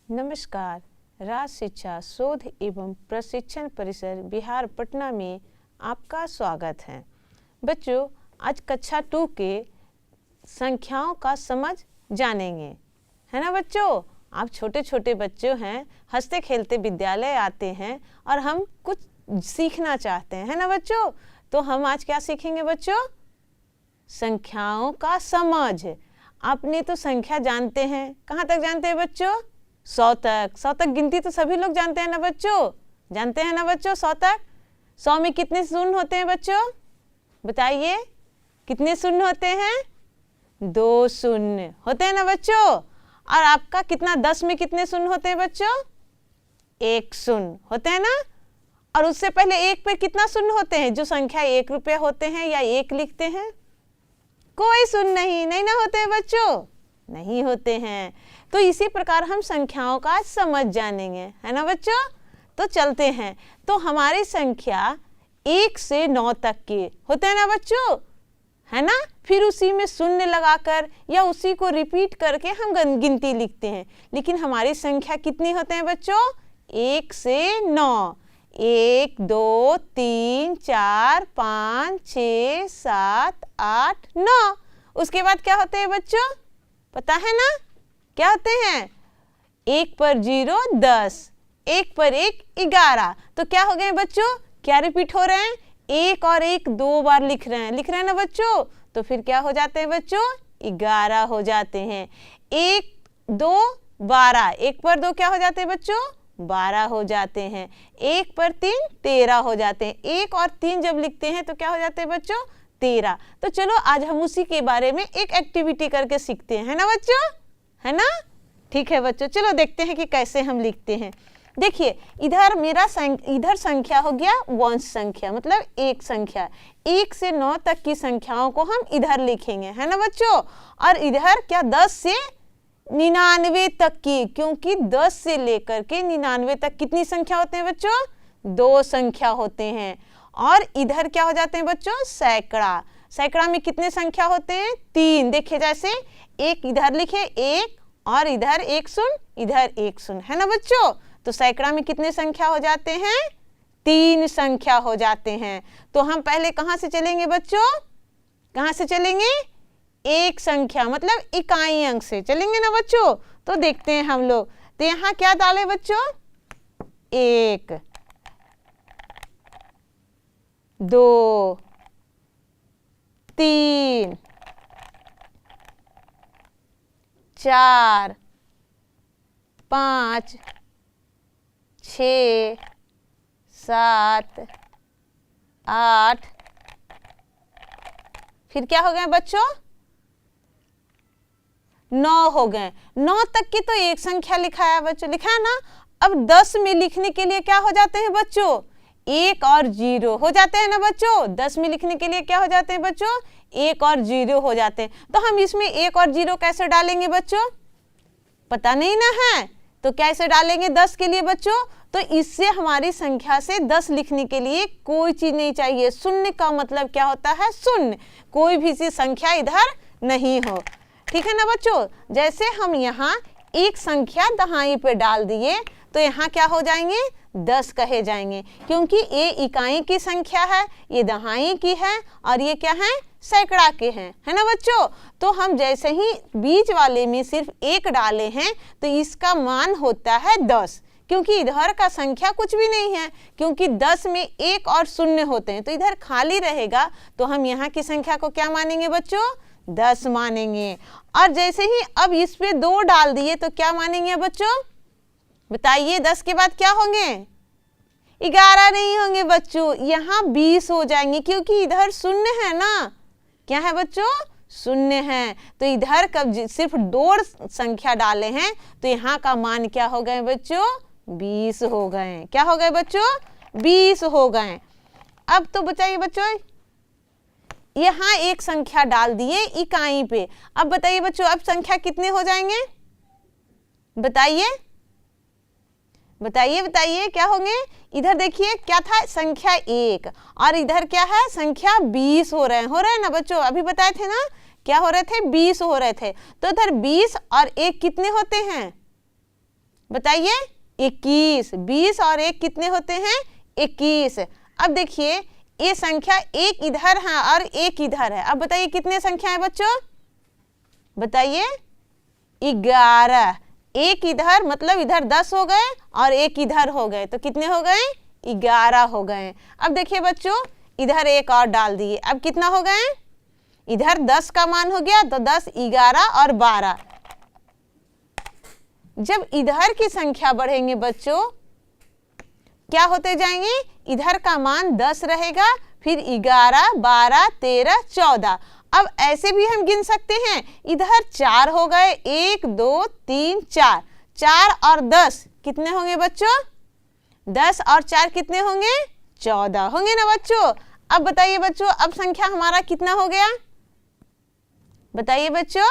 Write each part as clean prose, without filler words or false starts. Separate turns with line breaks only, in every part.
नमस्कार। राज शिक्षा शोध एवं प्रशिक्षण परिसर बिहार पटना में आपका स्वागत है। बच्चों, आज कक्षा 2 के संख्याओं का समझ जानेंगे, है ना बच्चों। आप छोटे छोटे बच्चे हैं, हंसते खेलते विद्यालय आते हैं और हम कुछ सीखना चाहते हैं, है ना बच्चों। तो हम आज क्या सीखेंगे बच्चों? संख्याओं का समझ। आपने तो संख्या जानते हैं, कहाँ तक जानते हैं बच्चों? 100 तक। 100 तक गिनती तो सभी लोग जानते हैं ना बच्चों, जानते हैं ना बच्चों 100 तक। 100 में कितने शून्य होते हैं बच्चों? बताइए, कितने शून्य होते हैं? 2 शून्य होते हैं ना बच्चों। और आपका कितना 10 में कितने शून्य होते हैं बच्चों? 1 शून्य होते हैं ना। और उससे पहले 1 पे कितना शून्य होते हैं? जो संख्या 1 रुपये होते हैं या 1 लिखते हैं, कोई शून्य नहीं ना होते हैं बच्चों, नहीं होते हैं। तो इसी प्रकार हम संख्याओं का समझ जानेंगे, है ना बच्चों। तो चलते हैं। तो हमारी संख्या 1 से 9 तक के होते हैं ना बच्चों, है ना। फिर उसी में शून्य लगाकर या उसी को रिपीट करके हम गिनती लिखते हैं। लेकिन हमारी संख्या कितनी होते हैं बच्चों? 1 से 9। 1 2 3 4 5 6 7 8 9। उसके बाद क्या होते हैं बच्चों? पता है ना क्या होते हैं? 1 पर 0 10, 1 पर 1 11। तो क्या हो गए बच्चों? क्या रिपीट हो रहे हैं? 1 और 1 2 बार लिख रहे हैं ना बच्चों। तो फिर क्या हो जाते हैं बच्चों? 11 हो जाते हैं। 1 2 12, 1 पर 2 क्या हो जाते हैं बच्चों? 12 हो जाते हैं। 1 पर 3 13 हो जाते हैं। 1 और 3 जब लिखते हैं तो क्या हो जाते हैं बच्चों? 13। तो चलो आज हम उसी के बारे में एक एक्टिविटी करके सीखते हैं, है ना बच्चों, है ना। ठीक है बच्चों, चलो देखते हैं कि कैसे हम लिखते हैं। देखिए, इधर संख्या हो गया वंश संख्या, मतलब एक संख्या। 1 से 9 तक की संख्याओं को हम इधर लिखेंगे, है ना बच्चों। और इधर क्या 10 से 99 तक की, क्योंकि 10 से लेकर के 99 तक कितनी संख्या होते हैं बच्चों? 2 संख्या होते हैं। और इधर क्या हो जाते हैं बच्चों? सैकड़ा। सैकड़ा में कितने संख्या होते हैं? 3। देखिए, जैसे एक इधर लिखे 1 और इधर 1 शून्य, इधर 1 शून्य, है ना बच्चों। तो सैकड़ा में कितने संख्या हो जाते हैं? 3 संख्या हो जाते हैं। तो हम पहले कहां से चलेंगे बच्चों? कहां से चलेंगे? एक संख्या मतलब इकाई अंक से चलेंगे ना बच्चों। तो देखते हैं हम लोग। तो यहाँ क्या डाले बच्चों? 1 2 3 4 5 6 7 8। फिर क्या हो गए बच्चों? 9 हो गए। 9 तक की तो एक संख्या लिखा है बच्चों, लिखा है ना। अब 10 में लिखने के लिए क्या हो जाते हैं बच्चों? 1 और 0 हो जाते हैं ना बच्चों। 10 में लिखने के लिए क्या हो जाते हैं बच्चों? 1 और 0 हो जाते हैं। तो हम इसमें 1 और 0 कैसे डालेंगे बच्चों? पता नहीं ना है, तो कैसे डालेंगे 10 के लिए बच्चों? तो इससे हमारी संख्या से 10 लिखने के लिए कोई चीज नहीं चाहिए। शून्य का मतलब क्या होता है? शून्य। कोई भी सी संख्या इधर नहीं हो, ठीक है ना बच्चों। जैसे हम यहाँ एक संख्या दहाई पे डाल दिए तो यहाँ क्या हो जाएंगे? 10 कहे जाएंगे, क्योंकि ये इकाई की संख्या है, ये दहाई की है और ये क्या है? सैकड़ा के हैं, है ना बच्चों। तो हम जैसे ही बीच वाले में सिर्फ 1 डाले हैं तो इसका मान होता है 10, क्योंकि इधर का संख्या कुछ भी नहीं है, क्योंकि 10 में 1 और शून्य होते हैं तो इधर खाली रहेगा। तो हम यहाँ की संख्या को क्या मानेंगे बच्चों? 10 मानेंगे। और जैसे ही अब इस पे 2 डाल दिए तो क्या मानेंगे बच्चों? बताइए, 10 के बाद क्या होंगे? 11 नहीं होंगे बच्चों, यहाँ 20 हो जाएंगे, क्योंकि इधर शून्य है ना। क्या है बच्चों? शून्य है। तो इधर कब सिर्फ 2 संख्या डाले हैं तो यहाँ का मान क्या हो गए बच्चों? 20 हो गए। क्या हो गए बच्चों? 20 हो गए। अब तो बताइए बच्चों, यहाँ एक संख्या डाल दिए इकाई पे। अब बताइए बच्चों, अब संख्या कितने हो जाएंगे? बताइए बताइए बताइए क्या होंगे? इधर देखिए क्या था? संख्या 1 और इधर क्या है? संख्या 20 हो रहे हैं ना बच्चों। अभी बताए थे ना, क्या हो रहे थे? 20 हो रहे थे। तो इधर 20 और 1 कितने होते हैं? बताइए 21। 20 और 1 कितने होते हैं? 21। अब देखिए ये संख्या एक इधर है और एक इधर है। अब बताइए कितने संख्या है बच्चों? बताइए 11। एक इधर मतलब इधर 10 हो गए और एक इधर हो गए, तो कितने हो गए? 11 हो गए। अब देखिए बच्चों इधर एक और डाल दिए, अब कितना हो गए? इधर 10 का मान हो गया, तो 10, 11 और 12। जब इधर की संख्या बढ़ेंगे बच्चों क्या होते जाएंगे? इधर का मान 10 रहेगा, फिर 11, 12, 13, 14। अब ऐसे भी हम गिन सकते हैं, इधर 4 हो गए, 1, 2, 3, 4। 4 और 10 कितने होंगे बच्चों? 10 और 4 कितने होंगे? 14 होंगे ना बच्चों। अब बताइए बच्चों अब संख्या हमारा कितना हो गया? बताइए बच्चों,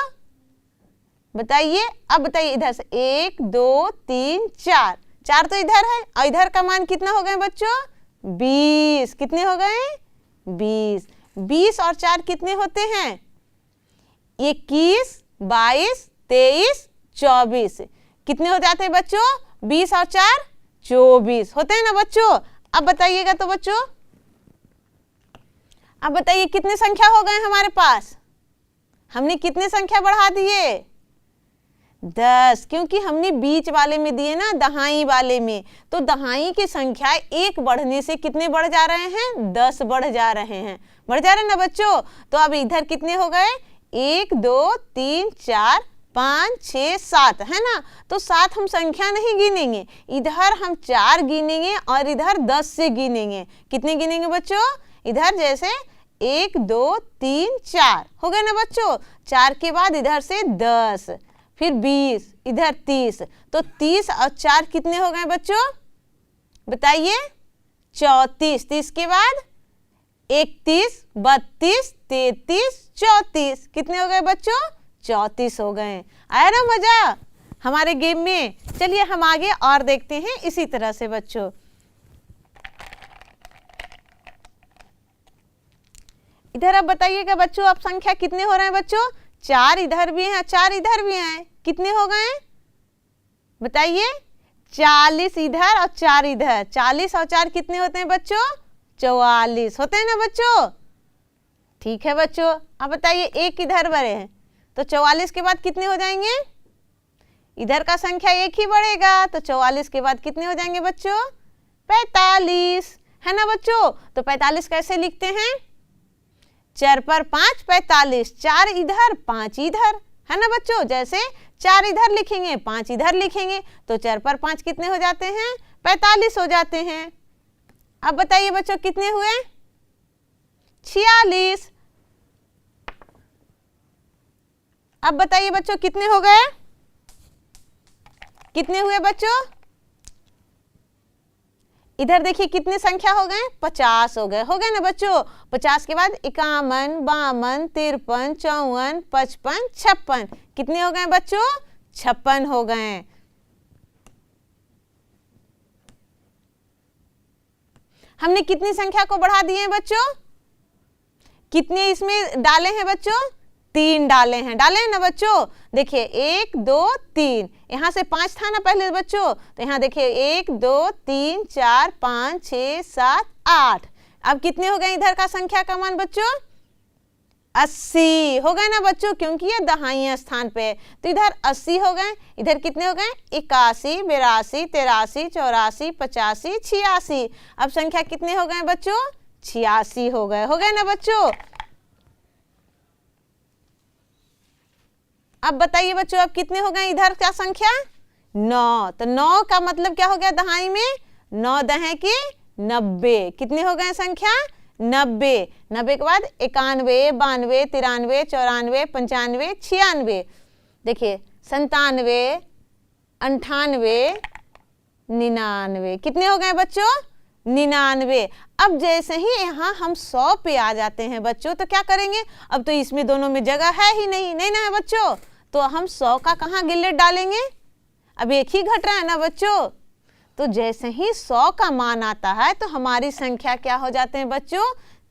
बताइए। अब बताइए इधर से 1, 2, 3, 4। 4 तो इधर है और इधर का मान कितना हो गए बच्चों? 20। कितने हो गए? 20। 20 और 4 कितने होते हैं? 21, 22, 23, 24। कितने हो जाते हैं बच्चों? 20 और 4 24 होते हैं ना बच्चों। अब बताइएगा तो बच्चों, अब बताइए कितने संख्या हो गए हमारे पास? हमने कितने संख्या बढ़ा दिए? 10, क्योंकि हमने बीच वाले में दिए ना, दहाई वाले में। तो दहाई की संख्या एक बढ़ने से कितने बढ़ जा रहे हैं? 10 बढ़ जा रहे हैं। बढ़ जा रहे हैं ना बच्चों। तो अब इधर कितने हो गए? 1, 2, 3, 4, 5, 6, 7 है ना। तो 7 हम संख्या नहीं गिनेंगे, इधर हम 4 गिनेंगे और इधर 10 से गिनेंगे। कितने गिनेंगे बच्चों? इधर जैसे 1, 2, 3, 4 हो गए ना बच्चों। 4 के बाद इधर से 10, फिर 20, इधर 30। तो 30 और 4 कितने हो गए बच्चों? बताइए 34। 30 के बाद 31, 32, 33, 34। कितने हो गए बच्चों? 34 हो गए। आया ना मजा हमारे गेम में। चलिए हम आगे और देखते हैं इसी तरह से बच्चों। इधर अब बताइएगा बच्चों अब संख्या कितने हो रहे हैं बच्चों? 4 इधर भी हैं, 4 इधर भी हैं। कितने हो गए? बताइए 40 इधर और 4 इधर। 40 और 4 कितने होते हैं बच्चों? 44 होते हैं ना बच्चों। ठीक है बच्चों। अब बताइए एक इधर बढ़े हैं, तो 44 के बाद कितने हो जाएंगे? इधर का संख्या एक ही बढ़ेगा, तो 44 के बाद कितने हो जाएंगे बच्चों? 45 है ना बच्चों। तो 45 कैसे लिखते हैं? 4 पर 5 45। 4 इधर 5 इधर है ना बच्चों। जैसे 4 इधर लिखेंगे 5 इधर लिखेंगे, तो 4 पर 5 कितने हो जाते हैं? 45 हो जाते हैं। अब बताइए बच्चों कितने हुए? 46। अब बताइए बच्चों कितने हो गए? कितने हुए बच्चों? इधर देखिए कितने संख्या हो गए? 50 हो गए। हो गए ना बच्चों। 50 के बाद 51, 52, 53, 54, 55, 56। कितने हो गए बच्चों? 56 हो गए। हमने कितनी संख्या को बढ़ा दिए हैं बच्चों? कितने इसमें डाले हैं बच्चों? 3 डाले हैं। डाले हैं ना बच्चों। देखिए 1, 2, 3। यहाँ से 5 था ना पहले बच्चों, तो यहाँ देखिए 1, 2, 3, 4, 5, 6, 7, 8। अब कितने हो गए इधर का संख्या का मान बच्चों? 80 हो गए ना बच्चों, क्योंकि ये दहाई स्थान पे है। तो इधर 80 हो गए। इधर कितने हो गए? 81, 82, 83, 84, 85, 86। अब संख्या कितने हो गए बच्चों? 86 हो गए। हो गए ना बच्चों। अब बताइए बच्चों अब कितने हो गए इधर क्या संख्या? 9। तो 9 का मतलब क्या हो गया दहाई में? 9 दहें की 90। कितने हो गए संख्या? 90। 90 के बाद 91, 92, 93, 94, 95, 96। देखिए 97, 98, 99। कितने हो गए बच्चों? 99। अब जैसे ही यहाँ हम 100 पे आ जाते हैं बच्चों, तो क्या करेंगे? अब तो इसमें दोनों में जगह है ही नहीं, नहीं ना है बच्चों। तो हम 100 का कहाँ गिल्लेट डालेंगे? अब एक ही घट रहा है ना बच्चों। तो जैसे ही 100 का मान आता है तो हमारी संख्या क्या हो जाते हैं बच्चों?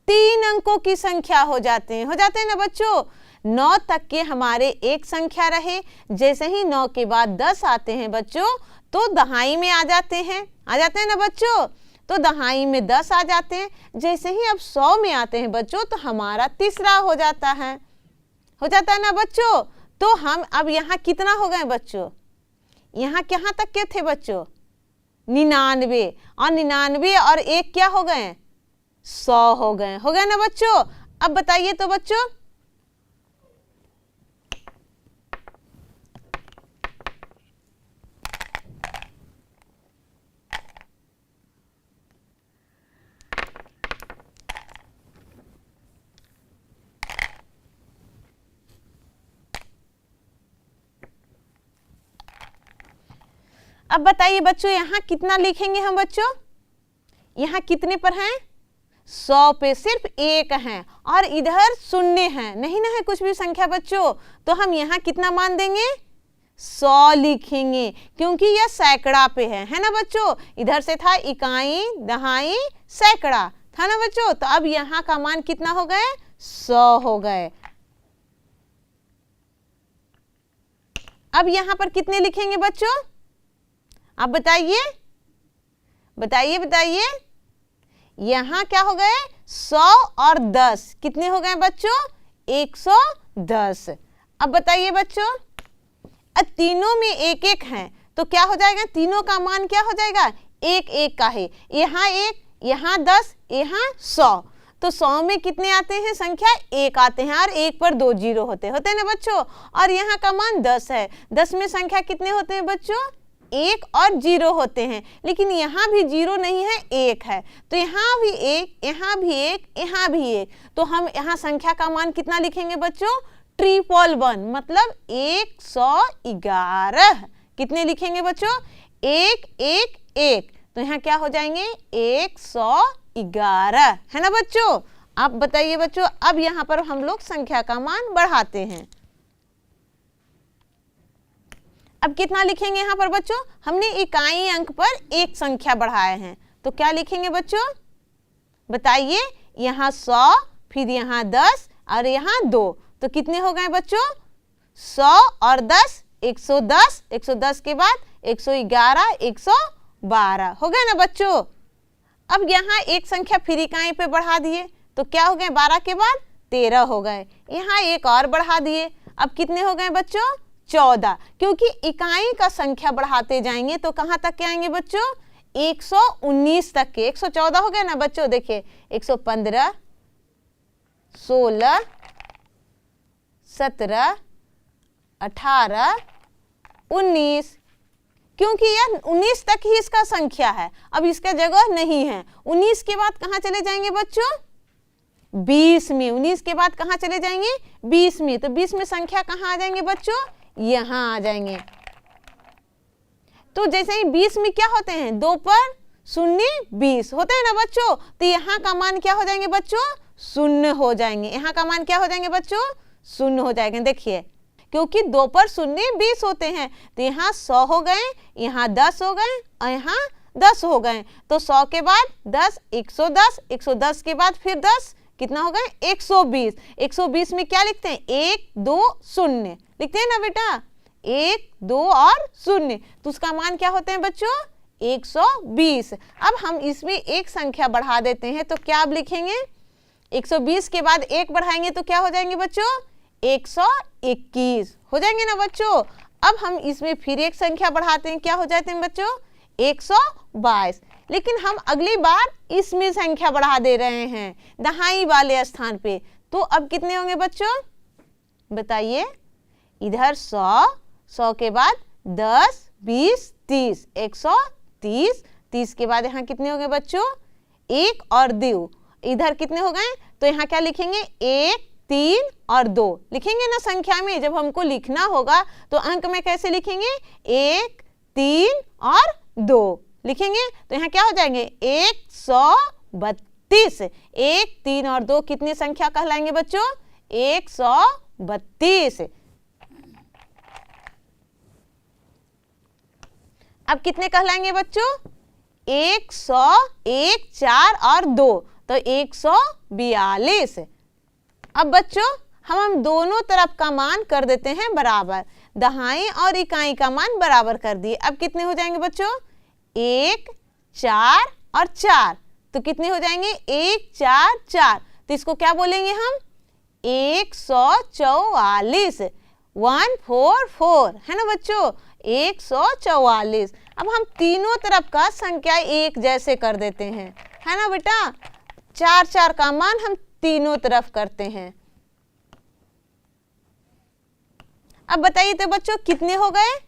3 अंकों की संख्या हो जाते हैं। हो जाते हैं ना बच्चों। 9 तक के हमारे एक संख्या रहे, जैसे ही 9 के बाद 10 आते हैं बच्चों, तो दहाई में आ जाते हैं ना बच्चों। तो दहाई में 10 आ जाते हैं। जैसे ही अब 100 में आते हैं बच्चों तो हमारा तीसरा हो जाता है ना बच्चों। तो हम अब यहाँ कितना हो गए बच्चों, यहाँ कहाँ तक के थे बच्चों, 99, और 99 और 1 क्या हो गए, 100 हो गए ना बच्चों। अब बताइए तो बच्चों, अब बताइए बच्चों यहाँ कितना लिखेंगे हम बच्चों, यहाँ कितने पर हैं, 100 पे सिर्फ 1 है और इधर 0 है, नहीं ना है कुछ भी संख्या बच्चों। तो हम यहाँ कितना मान देंगे, 100 लिखेंगे, क्योंकि यह सैकड़ा पे है ना बच्चों। इधर से था इकाई, दहाई, सैकड़ा था ना बच्चों। तो अब यहाँ का मान कितना हो गए, 100 हो गए। अब यहाँ पर कितने लिखेंगे बच्चों, आप बताइए बताइए। यहाँ क्या हो गए, 100 और 10 कितने हो गए बच्चों, 110। अब बताइए बच्चों, अब तीनों में 1-1 है तो क्या हो जाएगा, तीनों का मान क्या हो जाएगा, 1-1 का है। यहाँ 1, यहाँ 10, यहाँ 100। तो 100 में कितने आते हैं संख्या, 1 आते हैं और 1 पर 2 जीरो होते हैं ना बच्चों। और यहाँ का मान 10 है, 10 में संख्या कितने होते हैं बच्चों, 1 और 0 होते हैं। लेकिन यहाँ भी 0 नहीं है, 1 है। तो यहाँ भी 1, यहाँ भी 1, यहाँ भी 1। तो हम यहाँ संख्या का मान कितना लिखेंगे बच्चों, 111, मतलब 111। कितने लिखेंगे बच्चों, 111। तो यहाँ क्या हो जाएंगे, 111 है ना बच्चों। आप बताइए बच्चों, अब यहाँ पर हम लोग संख्या का मान बढ़ाते हैं। अब कितना लिखेंगे यहाँ पर बच्चों, हमने इकाई अंक पर एक संख्या बढ़ाए हैं, तो क्या लिखेंगे बच्चों बताइए। यहाँ 100, फिर यहाँ 10 और यहाँ 2, तो कितने हो गए बच्चों, 100 और 10, 110, 110 के बाद 111, 112 हो गए ना बच्चों। अब यहाँ एक संख्या फिर इकाई पे बढ़ा दिए तो क्या हो गए, 12 के बाद 13 हो गए। यहाँ एक और बढ़ा दिए, अब कितने हो गए बच्चों, 14। क्योंकि इकाई का संख्या बढ़ाते जाएंगे तो कहाँ तक के आएंगे बच्चों, 119 तक के। 114 हो गया ना बच्चों, देखिए 115, 16, 17, 18, 19, क्योंकि यह 19 तक ही इसका संख्या है, अब इसका जगह नहीं है। 19 के बाद कहाँ चले जाएंगे बच्चों, 20 में। 19 के बाद कहाँ चले जाएंगे, 20 में। तो 20 में संख्या कहाँ आ जाएंगे बच्चों, यहाँ आ जाएंगे। तो जैसे ही 20 में क्या होते हैं, 2 पर 0 20 होते हैं ना बच्चों। तो यहाँ का मान क्या हो जाएंगे बच्चों, 0 हो जाएंगे। यहाँ का मान क्या हो जाएंगे बच्चों, 0 हो जाएंगे। देखिए क्योंकि 2 पर 0 20 होते हैं, तो यहाँ 100 हो गए, यहाँ 10 हो गए और यहाँ 10 हो गए। तो 100 के बाद 10, 110, 110 के बाद फिर 10, कितना हो गए, 120। 120 में क्या लिखते हैं, 1 2 0 लिखते हैं ना बेटा, 1 2 और 0। तो उसका मान क्या होते हैं बच्चों, 120। अब हम इसमें एक संख्या बढ़ा देते हैं, तो क्या अब लिखेंगे, 120 के बाद 1 बढ़ाएंगे तो क्या हो जाएंगे बच्चों, 121 हो जाएंगे ना बच्चों। अब हम इसमें फिर एक संख्या बढ़ाते हैं, क्या हो जाते हैं बच्चों, 122। लेकिन हम अगली बार इसमें संख्या बढ़ा दे रहे हैं दहाई वाले स्थान पे। तो अब कितने होंगे बच्चों बताइए, इधर 100, 100 के बाद 10, 20, 30, 130, 30 के बाद यहाँ कितने हो गए बच्चों, 1 और 2, इधर कितने हो गए। तो यहाँ क्या लिखेंगे, 1 3 और 2 लिखेंगे ना संख्या में। जब हमको लिखना होगा तो अंक में कैसे लिखेंगे, 1 3 और 2 लिखेंगे। तो यहाँ क्या हो जाएंगे, 132। 1 3 और 2 कितनी संख्या कहलाएंगे बच्चों, 132। अब कितने कहलाएंगे बच्चों, 100, 1 4 और 2, तो 142। अब बच्चों हम दोनों तरफ का मान कर देते हैं बराबर। दहाई और इकाई का मान बराबर कर दिए। अब कितने हो जाएंगे बच्चों? 1, 4 और 4, तो कितने हो जाएंगे? 1, 4, 4, तो इसको क्या बोलेंगे हम? 144, 144 है ना बच्चों, 144। अब हम तीनों तरफ का संख्या एक जैसे कर देते हैं, है ना बेटा। 4, 4 का मान हम तीनों तरफ करते हैं। अब बताइए तो बच्चों कितने हो गए?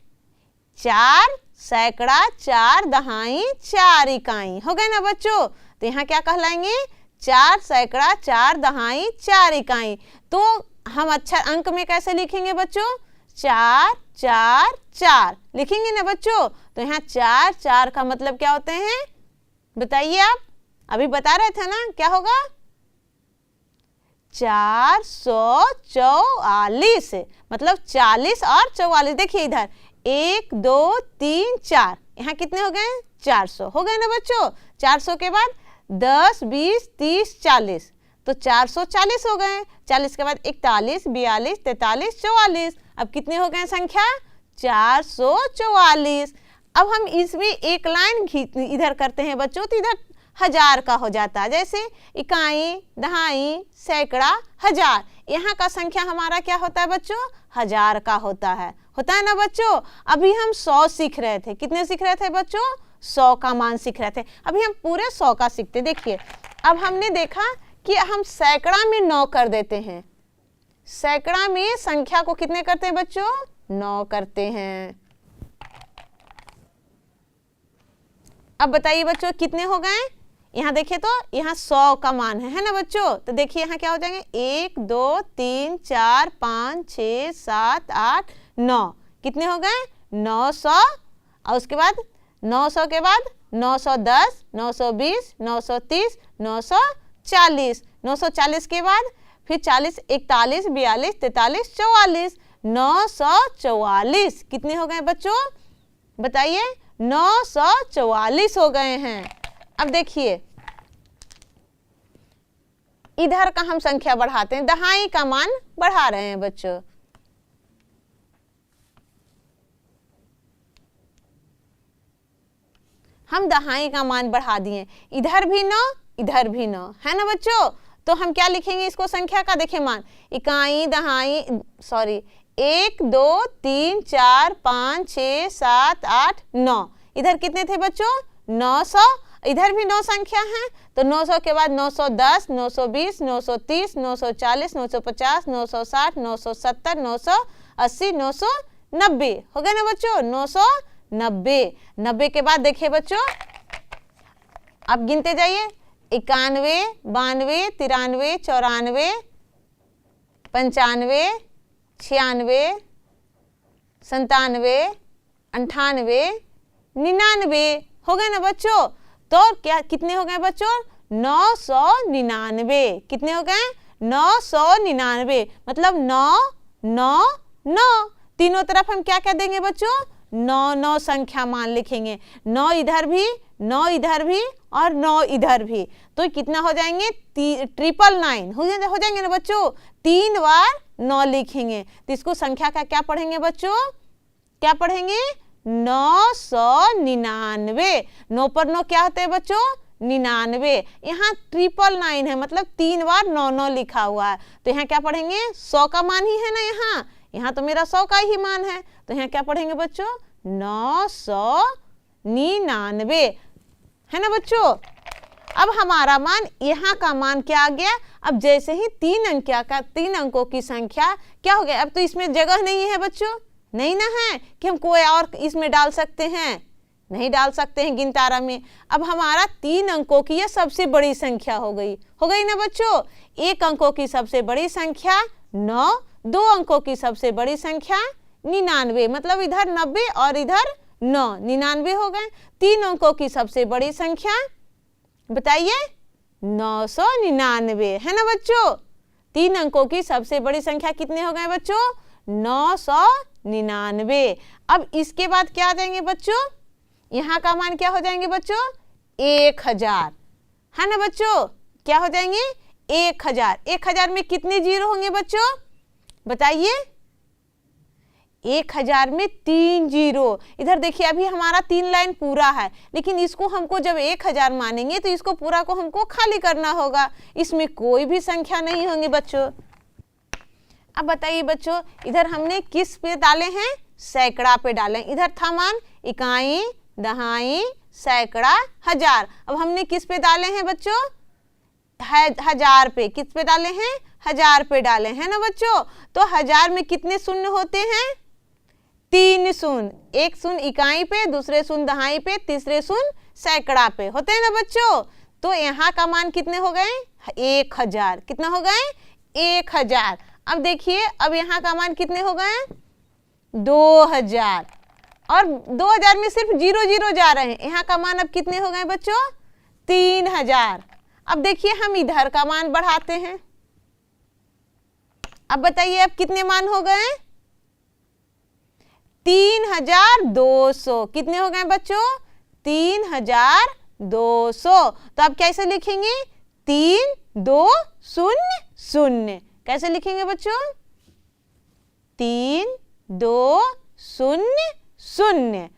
4 सैकड़ा, 4 दहाई, 4 इकाई हो गए ना बच्चों। तो यहाँ क्या कहलाएंगे? 4 सैकड़ा, 4 दहाई, 4 इकाई। तो हम अक्षर अंक में कैसे लिखेंगे बच्चों? 4, 4, 4 लिखेंगे ना बच्चों। तो यहाँ 4, 4 का मतलब क्या होते हैं बताइए आप? अभी बता रहे थे ना, क्या होगा? 444, मतलब 40 और 44। देखिए इधर 1, 2, 3, 4, यहाँ कितने हो गए? 400 हो गए ना बच्चों। 400 के बाद 10, 20, 30, 40, तो 440 हो गए। 40 के बाद 41, 42, 43, 44, अब कितने हो गए संख्या? 444। अब हम इसमें एक लाइन इधर करते हैं बच्चों, तो इधर 1000 का हो जाता है। जैसे इकाई, दहाई, सैकड़ा, 1000, यहाँ का संख्या हमारा क्या होता है बच्चों? 1000 का होता है ना बच्चों। अभी हम 100 सीख रहे थे। कितने सीख रहे थे बच्चों? 100 का मान सीख रहे थे। अभी हम पूरे 100 का सीखते। देखिए अब हमने देखा कि हम सैकड़ा में 9 कर देते हैं। सैकड़ा में संख्या को कितने करते हैं बच्चों? 9 करते हैं। अब बताइए बच्चों कितने हो गए? यहाँ देखिए तो यहाँ 100 का मान है ना बच्चों। तो देखिए यहाँ क्या हो जाएंगे? 1, 2, 3, 4, 5, 6, 7, 8, 9, कितने हो गए? 900। और उसके बाद 900 के बाद 910, 920, 930, 940, 940 के बाद फिर 40, 41, 42, 43, 44, 944 कितने हो गए बच्चों बताइए? 944 हो गए हैं। अब देखिए इधर का हम संख्या बढ़ाते हैं, दहाई का मान बढ़ा रहे हैं बच्चों। हम दहाई का मान बढ़ा दिए, इधर भी 9, इधर भी 9, है ना बच्चों। तो हम क्या लिखेंगे इसको संख्या का? देखिए मान, इकाई, दहाई, 1, 2, 3, 4, 5, 6, 7, 8, 9, इधर कितने थे बच्चों? 900, इधर भी 9 संख्या है। तो 900 के बाद 910, 920, 930, 940, 950, 960, 970, 980, 990 हो गए ना बच्चों? 990। 90 के बाद देखिए बच्चों अब गिनते जाइए, 91, 92, 93, 94, 95, 96, 97, 98, 99 हो गए ना बच्चों। तो क्या कितने हो गए बच्चों? 999। कितने हो गए? 999, मतलब 9, 9, 9। तीनों तरफ हम क्या कह देंगे बच्चों? 9 9 संख्या मान लिखेंगे। 9 इधर भी, 9 इधर भी और 9 इधर भी, तो कितना हो जाएंगे? 999 हो जाएंगे ना बच्चों। 3 बार 9 लिखेंगे तो इसको संख्या का क्या पढ़ेंगे बच्चों? क्या पढ़ेंगे? 999। 9 पर 9 क्या होते हैं बच्चों? 99। यहाँ 999 है, मतलब 3 बार 9 9 लिखा हुआ है। तो यहाँ क्या पढ़ेंगे? 100 का मान ही है ना यहाँ तो मेरा 100 का ही मान है। तो यहाँ क्या पढ़ेंगे बच्चों? 999 है ना बच्चों। अब हमारा मान, यहाँ का मान क्या आ गया? अब जैसे ही 3 अंकों की संख्या क्या हो गया? अब तो इसमें जगह नहीं है बच्चों, नहीं ना है कि हम कोई और इसमें डाल सकते हैं, नहीं डाल सकते हैं गिनतारा में। अब हमारा 3 अंकों की यह सबसे बड़ी संख्या हो गई ना बच्चों। 1 अंकों की सबसे बड़ी संख्या 9, 2 अंकों की सबसे बड़ी संख्या 99, मतलब इधर 90 और इधर 9, 99 हो गए। 3 अंकों की सबसे बड़ी संख्या बताइए? 999 है ना बच्चों। 3 अंकों की सबसे बड़ी संख्या कितने हो गए बच्चों? 999। अब इसके बाद क्या आ जाएंगे बच्चों? यहाँ का मान क्या हो जाएंगे बच्चों? 1000 है ना बच्चों। क्या हो जाएंगे? 1000। 1000 में कितने जीरो होंगे बच्चों बताइए? 1000 में 3 जीरो। इधर देखिए अभी हमारा 3 लाइन पूरा है, लेकिन इसको हमको जब 1000 मानेंगे तो इसको पूरा को हमको खाली करना होगा, इसमें कोई भी संख्या नहीं होंगे बच्चों। अब बताइए बच्चों, इधर हमने किस पे डाले हैं? सैकड़ा पे डाले। इधर था मान इकाई, दहाई, सैकड़ा, हजार। अब हमने किस पे डाले हैं बच्चों? 1000 पे। किस पे डाले हैं? 1000 पे डाले हैं ना बच्चों। तो 1000 में कितने शून्य होते हैं? 3 शून्य। एक शून्य इकाई पे, दूसरे शून्य दहाई पे, तीसरे शून्य सैकड़ा पे होते हैं ना बच्चों। तो यहाँ का मान कितने हो गए? 1000। कितना हो गए? 1000। अब देखिए अब यहाँ का मान कितने हो गए? 2000। और 2000 में सिर्फ 0 0 जा रहे हैं। यहाँ का मान अब कितने हो गए बच्चों? 3000। अब देखिए हम इधर का मान बढ़ाते हैं। अब बताइए अब कितने मान हो गए? 3200। कितने हो गए बच्चों? 3200। तो अब कैसे लिखेंगे? 3 2 0 0। कैसे लिखेंगे बच्चों? 3 2 0 0।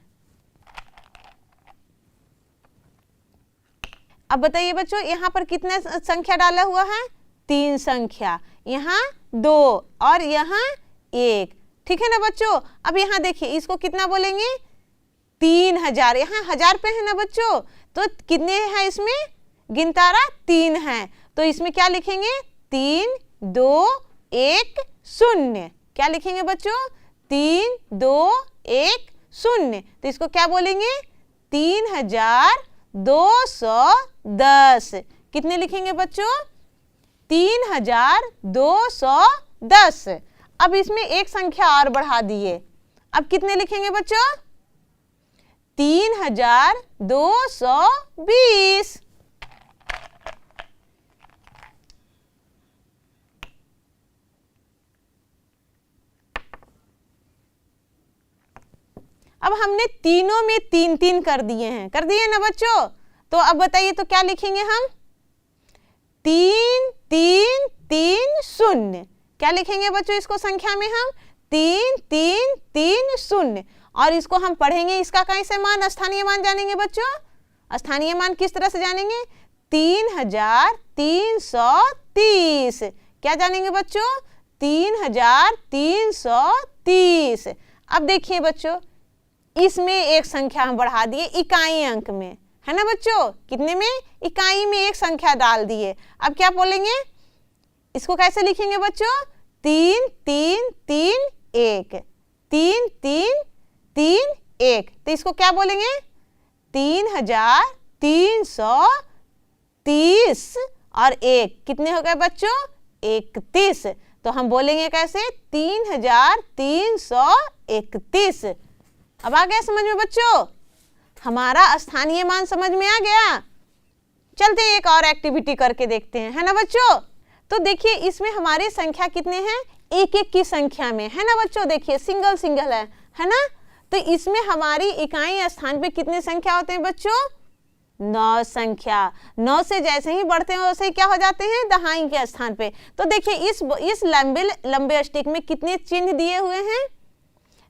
अब बताइए बच्चों यहाँ पर कितने संख्या डाला हुआ है? 3 संख्या। यहाँ 2 और यहाँ 1। ठीक है ना बच्चों। अब यहाँ देखिए इसको कितना बोलेंगे? 3000। यहाँ 1000 पे है ना बच्चों, तो कितने हैं इसमें? गिनतारा 3 है, तो इसमें क्या लिखेंगे? 3 2 1 0। क्या लिखेंगे बच्चों? 3 2 1 0। तो इसको क्या बोलेंगे? 3210। कितने लिखेंगे बच्चों? 3210। अब इसमें एक संख्या और बढ़ा दिए। अब कितने लिखेंगे बच्चों? 3220। अब हमने तीनों में 3 3 कर दिए हैं। कर दिए ना बच्चों। तो अब बताइए तो क्या लिखेंगे हम? 3 3 3 0। क्या लिखेंगे बच्चों इसको संख्या में हम? 3 3 3 0। और इसको हम पढ़ेंगे, इसका कैसे मान? स्थानीय मान जानेंगे बच्चों। स्थानीय मान किस तरह से जानेंगे? 3330। क्या जानेंगे बच्चों? 3330। अब देखिए बच्चों इसमें एक संख्या हम बढ़ा दिए इकाई अंक में, है ना बच्चों। कितने में? इकाई में एक संख्या डाल दिए। अब क्या बोलेंगे? इसको कैसे लिखेंगे बच्चों? 3 3 3 1। 3 3 3 1। तो इसको क्या बोलेंगे? 3330 और 1 कितने हो गए बच्चों? 31। तो हम बोलेंगे कैसे? 3331। अब आ गया समझ में बच्चों? हमारा स्थानीय मान समझ में आ गया। चलते हैं एक और एक्टिविटी करके देखते हैं, है ना बच्चों। तो देखिए इसमें हमारी संख्या कितने हैं? 1 1 की संख्या में, है ना बच्चों। देखिए सिंगल सिंगल है ना। तो इसमें हमारी इकाई स्थान पे कितने संख्या होते हैं बच्चों? 9 संख्या। 9 से जैसे ही बढ़ते हैं वैसे ही क्या हो जाते हैं? दहाई के स्थान पे। तो देखिए इस लंबे स्टिक में कितने चिन्ह दिए हुए हैं?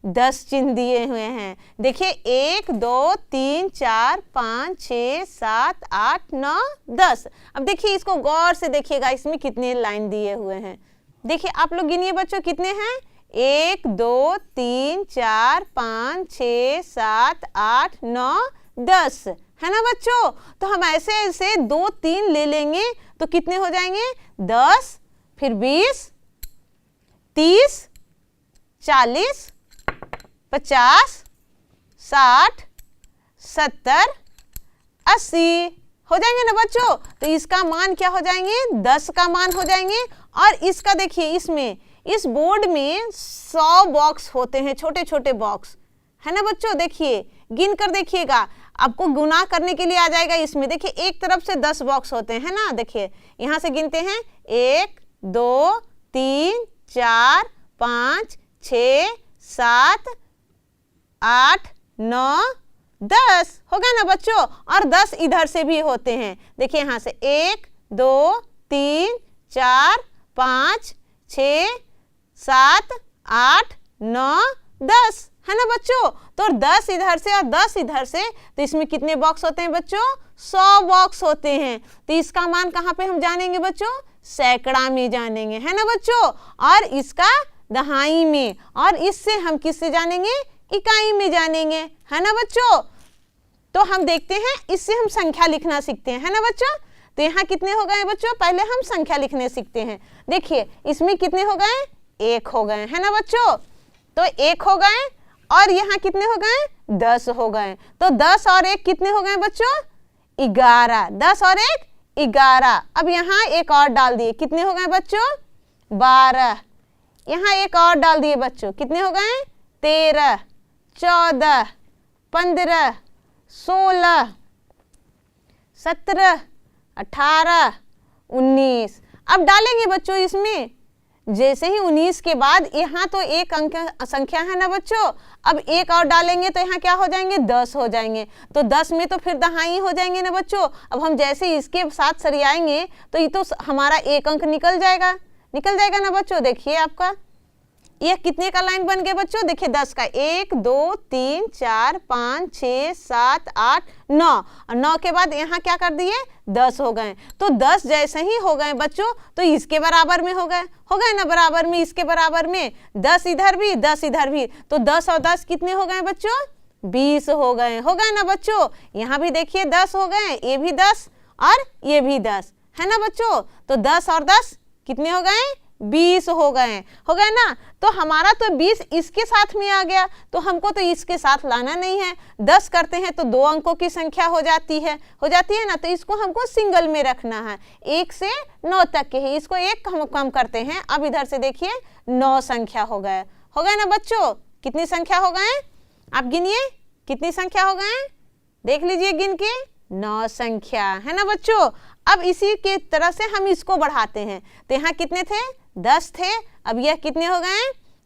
10 चिन्ह दिए हुए हैं। देखिए 1 2 3 4 5 6 7 8 9 10। अब देखिए इसको गौर से देखिएगा, इसमें कितने लाइन दिए हुए हैं। देखिए आप लोग गिनिए बच्चों कितने हैं? 1 2 3 4 5 6 7 8 9 10, है ना बच्चों। तो हम ऐसे ऐसे 2 3 ले लेंगे तो कितने हो जाएंगे? 10, फिर 20, 30, 40, 50, 60, 70, 80 हो जाएंगे ना बच्चों। तो इसका मान क्या हो जाएंगे? 10 का मान हो जाएंगे। और इसका देखिए इसमें इस बोर्ड में 100 बॉक्स होते हैं, छोटे छोटे बॉक्स, है ना बच्चों। देखिए गिन कर देखिएगा, आपको गुना करने के लिए आ जाएगा इसमें। देखिए एक तरफ से 10 बॉक्स होते हैं ना। देखिए यहाँ से गिनते हैं 1 2 3 4 5 6 7 8 9 10 हो गया ना बच्चों। और 10 इधर से भी होते हैं। देखिए यहाँ से 1 2 3 4 5 6 7 8 9 10, है ना बच्चों। तो 10 इधर से और 10 इधर से, तो इसमें कितने बॉक्स होते हैं बच्चों? 100 बॉक्स होते हैं। तो इसका मान कहाँ पे हम जानेंगे बच्चों? सैकड़ा में जानेंगे, है ना बच्चों। और इसका दहाई में, और इससे हम किससे जानेंगे? इकाई में जानेंगे, है ना बच्चों। तो हम देखते हैं, इससे हम संख्या लिखना सीखते हैं, है ना बच्चों। तो यहाँ कितने हो गए बच्चों? पहले हम संख्या लिखने सीखते हैं। देखिए इसमें कितने हो गए? 1 हो गए, है ना बच्चों। तो 1 हो गए, और यहाँ कितने हो गए? 10 हो गए। तो 10 और 1 कितने हो गए बच्चों? 11। 10 और 1 11। अब यहाँ एक और डाल दिए, कितने हो गए बच्चों? 12। यहाँ एक और डाल दिए बच्चों, कितने हो गए? 13, 14, 15, 16, 17, 18, 19। अब डालेंगे बच्चों इसमें, जैसे ही 19 के बाद यहाँ तो एक अंक संख्या है ना बच्चों, अब एक और डालेंगे तो यहाँ क्या हो जाएंगे? 10 हो जाएंगे। तो 10 में तो फिर दहाई हो जाएंगे ना बच्चों। अब हम जैसे इसके साथ सरियाएंगे तो ये तो हमारा एक अंक निकल जाएगा ना बच्चों। देखिए आपका यह कितने का लाइन बन गया बच्चों? देखिए 10 का, 1 2 3 4 5 6 7 8 9, और 9 के बाद यहाँ क्या कर दिए? 10 हो गए। तो 10 जैसे ही हो गए बच्चों, तो इसके बराबर में हो गए ना बराबर में, इसके बराबर में। 10 इधर भी, 10 इधर भी, तो 10 और 10 कितने हो गए बच्चों? 20 हो गए ना बच्चों। यहाँ भी देखिए 10 हो गए, ये भी 10 और ये भी 10, है ना बच्चों। तो 10 और 10 कितने हो गए? 20 हो गए ना। तो हमारा तो 20 इसके साथ में आ गया, तो हमको तो इसके साथ लाना नहीं है। 10 करते हैं तो 2 अंकों की संख्या हो जाती है ना। तो इसको हमको सिंगल में रखना है, 1 से 9 तक के ही। इसको 1 हम कम करते हैं। अब इधर से देखिए 9 संख्या हो गए ना बच्चों। कितनी संख्या हो गए? आप गिनिए कितनी संख्या हो गए, देख लीजिए गिन के। 9 संख्या, है ना बच्चों। अब इसी के तरह से हम इसको बढ़ाते हैं। तो यहाँ कितने थे? 10 थे। अब यह कितने हो गए?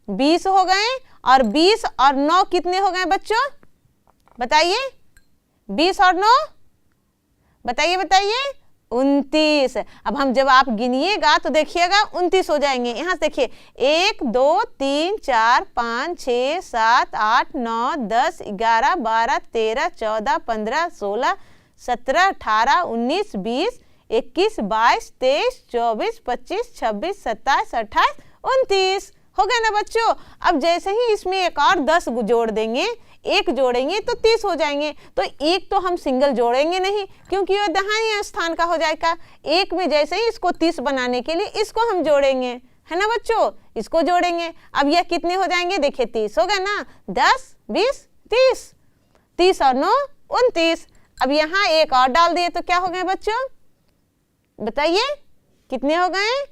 20 हो गए। और 20 और 9 कितने हो गए बच्चों? बताइए, 20 और 9 बताइए 29। अब हम जब आप गिनिएगा तो देखिएगा 29 हो जाएंगे। यहाँ से देखिए 1 2 3 4 5 6 7 8 9 10 11 12 13 14 15 16 17 18 19 20 21 22 23 24 25 26 27 28 29 हो गए ना बच्चों। अब जैसे ही इसमें एक और 10 जोड़ देंगे, 1 जोड़ेंगे तो 30 हो जाएंगे। तो 1 तो हम सिंगल जोड़ेंगे नहीं, क्योंकि यह दहाई स्थान का हो जाएगा। 1 में जैसे ही इसको 30 बनाने के लिए इसको हम जोड़ेंगे, है ना बच्चों। इसको जोड़ेंगे। अब यह कितने हो जाएंगे? देखिए 30 हो गए ना। 10 20 30, 30 और 9 29। अब यहाँ एक और डाल दिए तो क्या हो गए बच्चों? बताइए कितने हो गए?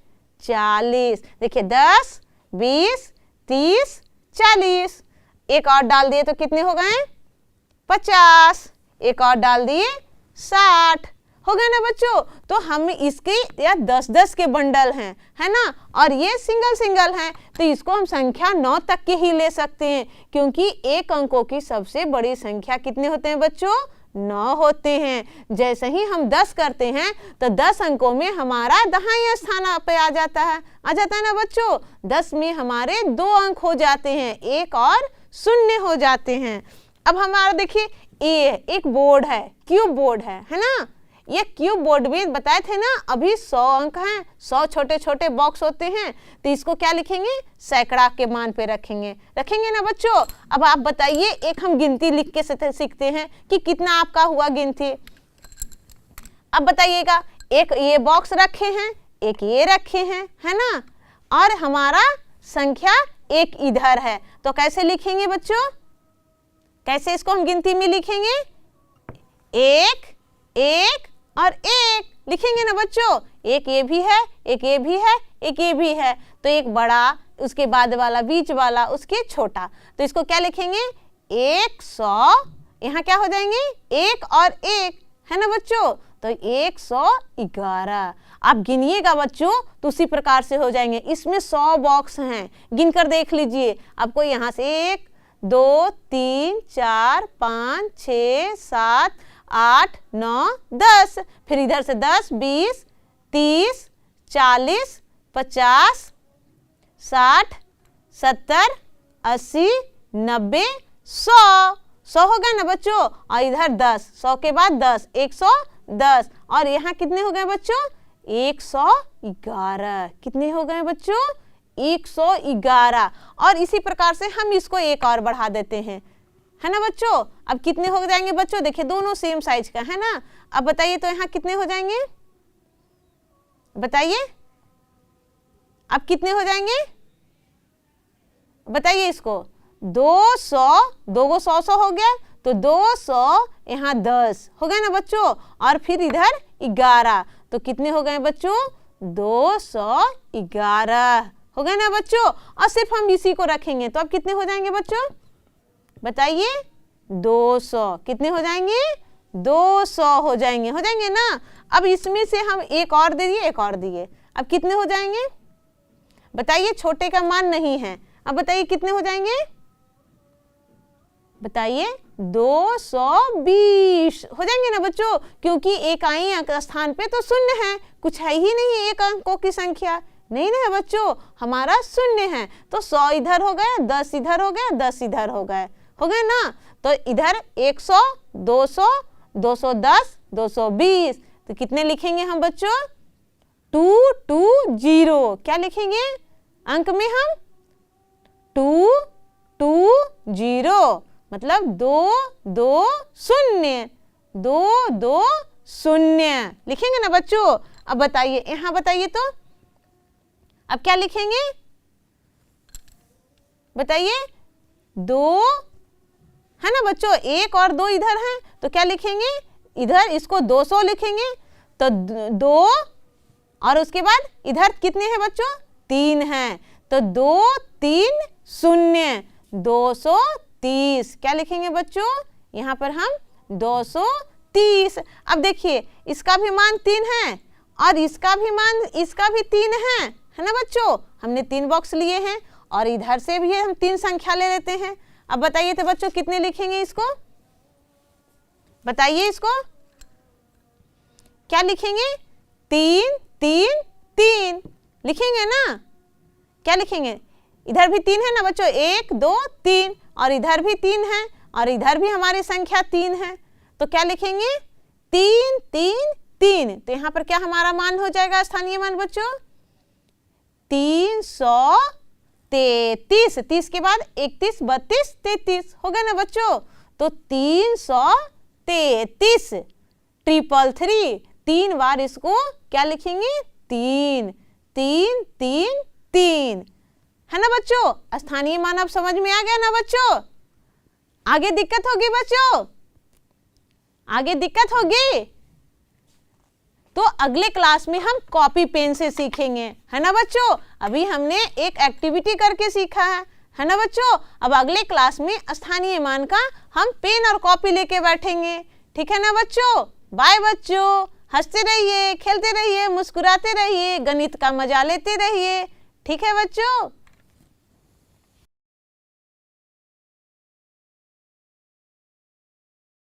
40। देखिए 10 20 30 40। एक और डाल दिए तो कितने हो गए? 50। एक और डाल दिए 60 हो गए ना बच्चों। तो हम इसके या 10-10 के बंडल हैं, है ना, और ये सिंगल हैं। तो इसको हम संख्या 9 तक के ही ले सकते हैं, क्योंकि एक अंकों की सबसे बड़ी संख्या कितने होते हैं बच्चों? 9 होते हैं। जैसे ही हम 10 करते हैं तो 10 अंकों में हमारा दहाई स्थान पे आ जाता है ना बच्चों। 10 में हमारे 2 अंक हो जाते हैं, 1 और 0 हो जाते हैं। अब हमारा देखिए एक बोर्ड है, क्यूब बोर्ड है ना। ये क्यूब बोर्ड में बताए थे ना अभी 100 अंक हैं, 100 छोटे छोटे बॉक्स होते हैं। तो इसको क्या लिखेंगे? सैकड़ा के मान पे रखेंगे ना बच्चों। अब आप बताइए, एक हम गिनती लिख के सीखते हैं कि कितना आपका हुआ गिनती। अब बताइएगा, एक ये बॉक्स रखे हैं, एक ये रखे हैं, है ना, और हमारा संख्या एक इधर है। तो कैसे लिखेंगे बच्चों? कैसे इसको हम गिनती में लिखेंगे? 1 1 और 1 लिखेंगे ना बच्चों। एक ये भी है, एक ये भी है, एक ये भी है। तो एक बड़ा, उसके बाद वाला, बीच वाला, उसके छोटा। तो इसको क्या लिखेंगे? 100। यहाँ क्या हो जाएंगे? 1 और 1, है ना बच्चों। तो 111। आप गिनिएगा बच्चों तो उसी प्रकार से हो जाएंगे। इसमें 100 बॉक्स हैं, गिनकर देख लीजिए। आपको यहाँ से 1 2 3 4 5 6 7 8 9 10, फिर इधर से 10 20 30 40 50 60 70 80 90, 100, 100 हो गया ना बच्चों, और इधर 10, 100 के बाद 10, 110, और यहाँ कितने हो गए बच्चों, 111। कितने हो गए बच्चों, 111। और इसी प्रकार से हम इसको एक और बढ़ा देते हैं, है ना बच्चों। अब कितने हो जाएंगे बच्चों, देखिए दोनों सेम साइज का है ना। अब बताइए तो यहाँ कितने हो जाएंगे, बताइए अब कितने हो जाएंगे, बताइए इसको। 200, 2 को 100 हो गया, तो 200, यहाँ 10 हो गए ना बच्चों, और फिर इधर 11, तो कितने हो गए बच्चों, 211 हो गए ना बच्चों। और सिर्फ हम इसी को रखेंगे तो अब कितने हो जाएंगे बच्चों, बताइए 200। कितने हो जाएंगे, 200 हो जाएंगे ना। अब इसमें से हम एक और दे दिए, एक और दिए, अब कितने हो जाएंगे बताइए, छोटे का मान नहीं है। अब बताइए कितने हो जाएंगे, बताइए 220 हो जाएंगे ना बच्चों, क्योंकि इकाई अंक स्थान पे तो शून्य है, कुछ है ही नहीं एक अंकों की संख्या, नहीं ना बच्चों, हमारा शून्य है। तो 100 इधर हो गया, 10 इधर हो गया, 10 इधर हो गए ना। तो इधर 100, 200, 210, 220, तो कितने लिखेंगे हम बच्चों, 220। क्या लिखेंगे अंक में हम, 220, मतलब 220, 220 लिखेंगे ना बच्चों। अब बताइए यहाँ, बताइए तो अब क्या लिखेंगे, बताइए 2 है ना बच्चों, 1 और 2 इधर हैं, तो क्या लिखेंगे, इधर इसको 200 लिखेंगे, तो 2, और उसके बाद इधर कितने हैं बच्चों, 3 हैं, तो 2 3 0, 230। क्या लिखेंगे बच्चों, यहाँ पर हम 230। अब देखिए इसका भी मान 3 है, और इसका भी 3 है ना बच्चों। हमने 3 बॉक्स लिए हैं, और इधर से भी हम 3 संख्या ले लेते हैं। अब बताइए तो बच्चों कितने लिखेंगे इसको, बताइए इसको क्या लिखेंगे, 3 3 3 लिखेंगे ना। क्या लिखेंगे, इधर भी 3 है ना बच्चों, 1 2 3, और इधर भी 3 है, और इधर भी हमारी संख्या 3 है, तो क्या लिखेंगे, 3 3 3। तो यहाँ पर क्या हमारा मान हो जाएगा, स्थानीय मान बच्चों, 333। 30 के बाद 31, 32, 33 हो गया ना बच्चों, तो 333, 333, 3 बार इसको क्या लिखेंगे, 3 3 3 3, है ना बच्चों। स्थानीय मान अब समझ में आ गया ना बच्चों। आगे दिक्कत होगी बच्चों, आगे दिक्कत होगी तो अगले क्लास में हम कॉपी पेन से सीखेंगे, है ना बच्चों। अभी हमने एक एक्टिविटी करके सीखा है ना बच्चों। अब अगले क्लास में स्थानीय मान का हम पेन और कॉपी लेके बैठेंगे, ठीक है ना बच्चों। बाय बच्चों, हंसते रहिए, खेलते रहिए, मुस्कुराते रहिए, गणित का मजा लेते रहिए, ठीक है बच्चों।